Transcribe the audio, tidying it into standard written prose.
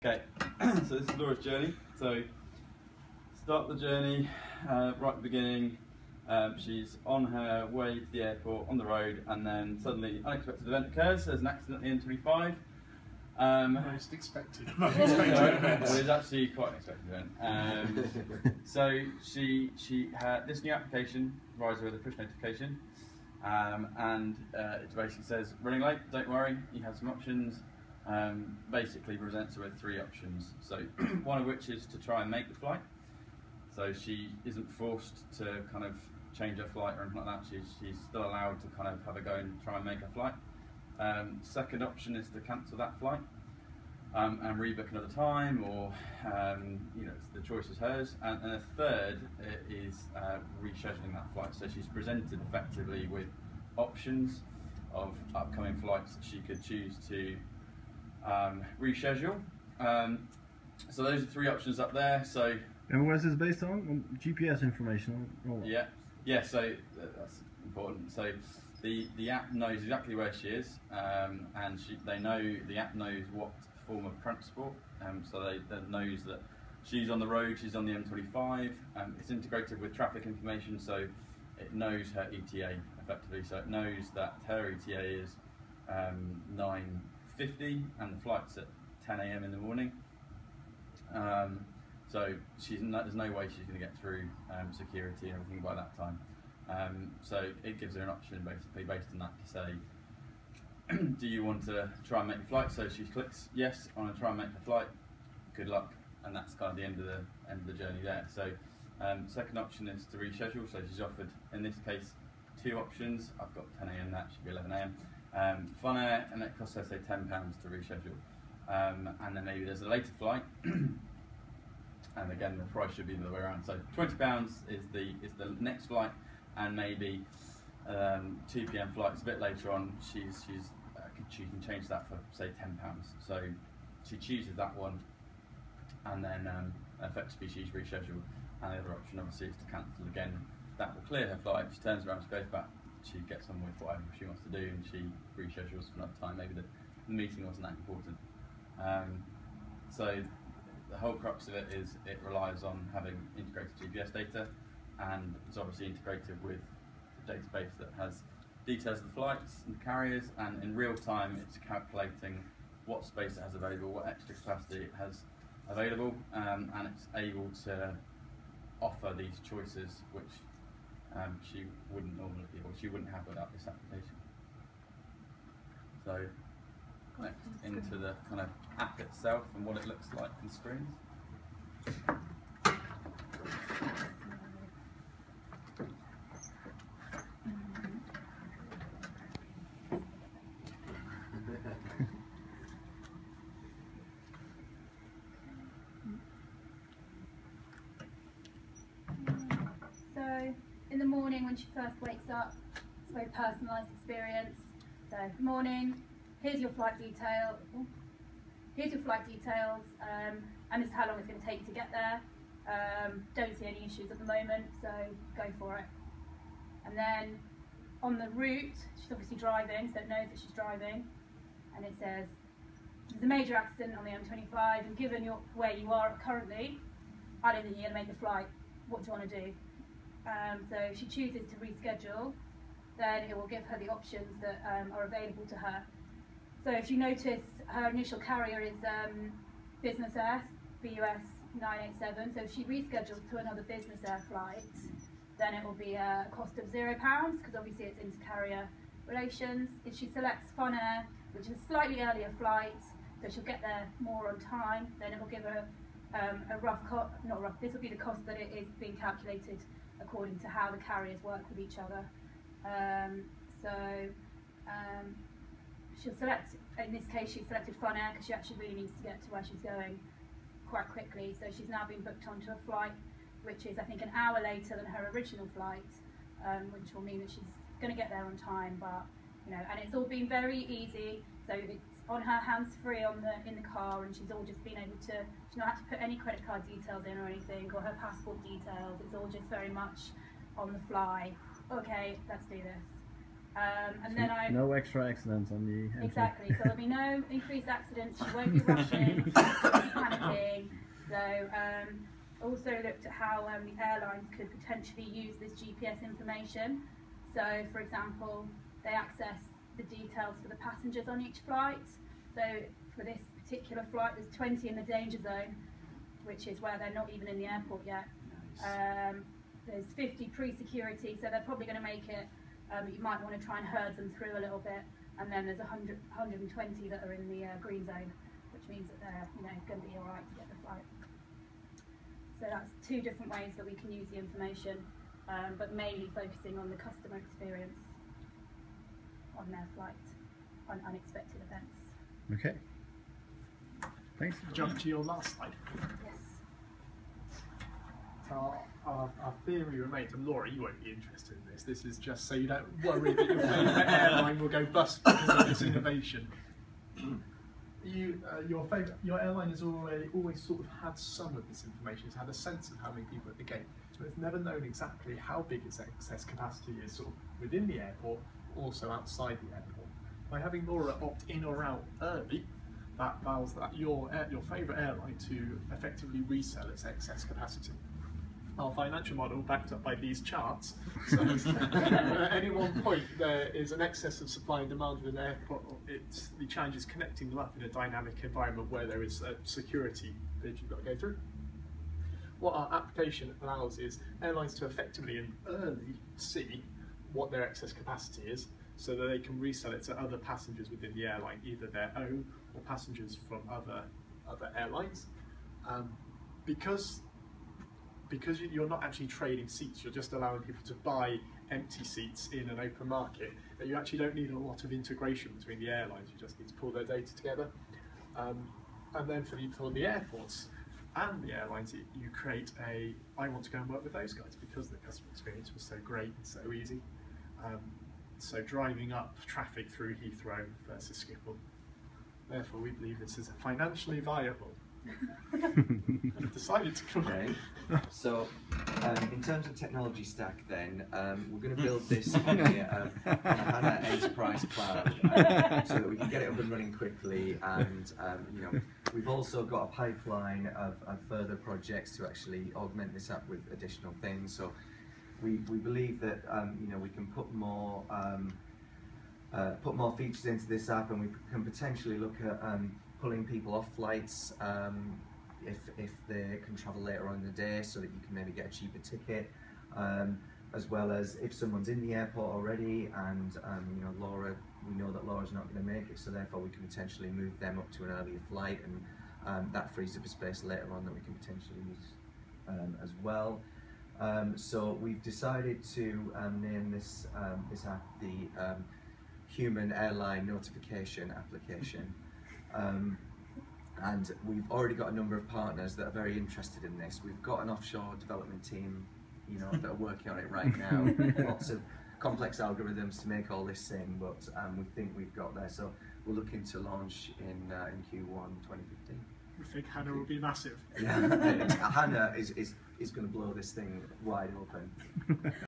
Okay, so this is Laura's journey. So start the journey right at the beginning. She's on her way to the airport on the road, and then suddenly unexpected event occurs. There's an accident at the M25. Most expected. Well, it's actually quite an expected event. So she had this new application arrives with a push notification, and it basically says running late. Don't worry, you have some options. Basically presents her with three options. So one of which is to try and make the flight. So she isn't forced to kind of change her flight or anything like that. She's still allowed to kind of have a go and try and make a flight. Second option is to cancel that flight and rebook another time, or the choice is hers. And a third is rescheduling that flight. So she's presented effectively with options of upcoming flights that she could choose to reschedule. So those are three options up there. So and what is this based on? GPS information? Or what? Yeah. So that's important. So the app knows exactly where she is, and the app knows what form of transport. So they knows that she's on the road. She's on the M25. It's integrated with traffic information, so it knows her ETA effectively. So it knows that her ETA is 9:50, and the flight's at 10 AM in the morning. So there's no way she's going to get through security and everything by that time. So it gives her an option basically based on that to say, do you want to try and make the flight? So she clicks yes, I want to try and make the flight. Good luck, and that's kind of the end of the journey there. So second option is to reschedule. So she's offered in this case two options. I've got 10 AM, that should be 11 AM. Funair, and it costs her say £10 to reschedule, and then maybe there's a later flight, and again the price should be the other way around. So £20 is the next flight, and maybe 2 PM flights a bit later on. She can change that for say £10. So she chooses that one, and then effectively she's rescheduled. And the other option obviously is to cancel again. That will clear her flight. She turns around, she goes back. She gets on with whatever she wants to do, and she reschedules for another time. Maybe the meeting wasn't that important. So the whole crux of it is it relies on having integrated GPS data, and it's obviously integrated with a database that has details of the flights and carriers, and in real time it's calculating what space it has available, what extra capacity it has available, and it's able to offer these choices which she wouldn't normally, or she wouldn't have without this application. So next into the kind of app itself and what it looks like on screens. So in the morning when she first wakes up, it's a very personalised experience. So good morning, here's your flight detail. Here's your flight details, and this is how long it's going to take you to get there. Don't see any issues at the moment, so go for it. And then on the route, she's obviously driving, so it knows that she's driving, and it says there's a major accident on the M25, and given where you are currently, I don't think you're going to make the flight. What do you want to do? So if she chooses to reschedule, then it will give her the options that are available to her. So if you notice, her initial carrier is Business Air, BUS 987. So if she reschedules to another Business Air flight, then it will be a cost of £0, because obviously it's inter-carrier relations. If she selects Funair, which is a slightly earlier flight, so she'll get there more on time, then it will give her a rough cost, not rough, this will be the cost that it is being calculated according to how the carriers work with each other. She'll select, in this case she selected Funair because she actually really needs to get to where she's going quite quickly. So she's now been booked onto a flight which is I think an hour later than her original flight, which will mean that she's going to get there on time, but and it's all been very easy. So it's on her hands-free in the car, and she's all just been able to, she's not had to put any credit card details in or anything, or her passport details. It's all just very much on the fly. Okay, let's do this. And then no extra accidents on the exactly. So there'll be no increased accidents. She won't be rushing. also looked at how the airlines could potentially use this GPS information. So, for example, they access the details for the passengers on each flight. So, for this particular flight, there's 20 in the danger zone, which is where they're not even in the airport yet. Nice. There's 50 pre-security, so they're probably going to make it. You might want to try and herd them through a little bit, and then there's 120 that are in the green zone, which means that they're going to be all right to get the flight. So that's two different ways that we can use the information, but mainly focusing on the customer experience on their flight, on unexpected events. Okay. Thanks. Jump to your last slide. Yes. So our theory remains, and Laura, you won't be interested in this. This is just so you don't worry that your favourite airline will go bust because of this innovation. Your airline has always sort of had some of this information. It's had a sense of how many people at the gate, but it's never known exactly how big its excess capacity is, sort of within the airport, also outside the airport. By having Laura opt in or out early, that allows your favourite airline to effectively resell its excess capacity. Our financial model, backed up by these charts, says at any one point there is an excess of supply and demand with an airport. The challenge is connecting them up in a dynamic environment where there is a security bridge you've got to go through. What our application allows is airlines to effectively and early see what their excess capacity is, so that they can resell it to other passengers within the airline, either their own or passengers from other airlines. Because you're not actually trading seats, you're just allowing people to buy empty seats in an open market, that you actually don't need a lot of integration between the airlines, you just need to pull their data together. And then for the airports and the airlines, you create I want to go and work with those guys because the customer experience was so great and so easy. So driving up traffic through Heathrow versus Schiphol. Therefore, we believe this is financially viable. I've decided to come Okay. So, in terms of technology stack, then we're going to build this on the HANA Enterprise Cloud so that we can get it up and running quickly. And we've also got a pipeline of further projects to actually augment this up with additional things. So, we believe that we can put more features into this app, and we can potentially look at pulling people off flights if they can travel later on in the day, so that you can maybe get a cheaper ticket, as well as if someone's in the airport already and we know that Laura's not going to make it, so therefore we can potentially move them up to an earlier flight, and that frees up a space later on that we can potentially use as well. So we've decided to name this app the Human Airline Notification Application. And we've already got a number of partners that are very interested in this. We've got an offshore development team, that are working on it right now. Lots of complex algorithms to make all this sing, but we think we've got there. So we're looking to launch in Q1 2015. We think HANA will be massive. Yeah, HANA is going to blow this thing wide open.